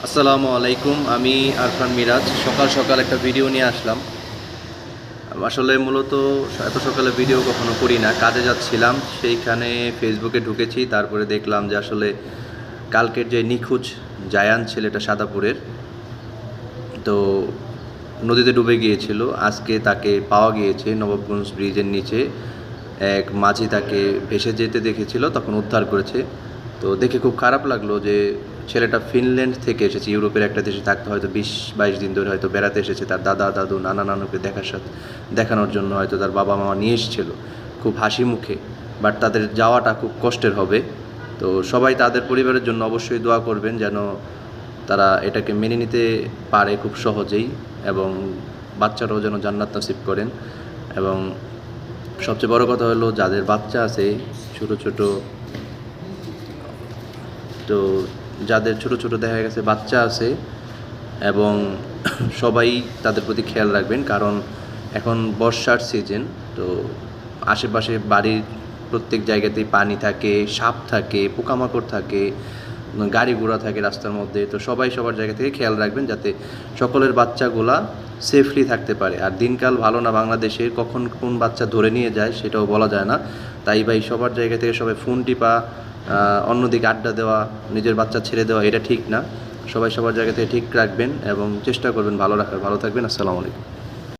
আসসালামু আলাইকুম। আমি আরফান মিরাজ। সকাল সকাল একটা ভিডিও নিয়ে আসলাম। আসলে মূলত এত সকালে ভিডিও কখনো করি না। কাজে যাচ্ছিলাম, সেইখানে ফেসবুকে ঢুকেছি। তারপরে দেখলাম যে আসলে কালকের যে নিখোঁজ জায়ান ছেলেটা সাদাপুরের, তো নদীতে ডুবে গিয়েছিল। আজকে তাকে পাওয়া গিয়েছে নবাবগঞ্জ ব্রিজের নিচে। এক মাঝি তাকে ভেসে যেতে দেখেছিল, তখন উদ্ধার করেছে। তো দেখে খুব খারাপ লাগলো যে ছেলেটা ফিনল্যান্ড থেকে এসেছে, ইউরোপের একটা দেশে থাকতে হয়তো 20-22 দিন ধরে হয়তো বেড়াতে এসেছে। তার দাদা দাদু নানা নানুকে দেখানোর জন্য হয়তো তার বাবা মামা নিয়ে এসেছিল খুব হাসি মুখে। বাট তাদের যাওয়াটা খুব কষ্টের হবে। তো সবাই তাদের পরিবারের জন্য অবশ্যই দোয়া করবেন, যেন তারা এটাকে মেনে নিতে পারে খুব সহজেই, এবং বাচ্চারাও যেন জান্নাত নসিব করেন। এবং সবচেয়ে বড় কথা হলো, যাদের বাচ্চা আছে ছোট ছোট, তো যাদের ছোট ছোট দেখা গেছে বাচ্চা আছে, এবং সবাই তাদের প্রতি খেয়াল রাখবেন, কারণ এখন বর্ষার সিজন। তো আশেপাশে বাড়ির প্রত্যেক জায়গাতেই পানি থাকে, সাপ থাকে, পোকামাকড় থাকে, গাড়ি ঘোড়া থাকে রাস্তার মধ্যে। তো সবাই সবার জায়গা থেকে খেয়াল রাখবেন, যাতে সকলের বাচ্চাগুলা সেফলি থাকতে পারে। আর দিনকাল ভালো না বাংলাদেশের, কখন কোন বাচ্চা ধরে নিয়ে যায় সেটাও বলা যায় না। তাই ভাই সবার জায়গা থেকে সবাই ফোন টিপা, অন্যদিকে আড্ডা দেওয়া, নিজের বাচ্চা ছেড়ে দেওয়া, এটা ঠিক না। সবাই সবার জায়গা থেকে ঠিক রাখবেন এবং চেষ্টা করবেন ভালো রাখার। ভালো থাকবেন। আসসালামু আলাইকুম।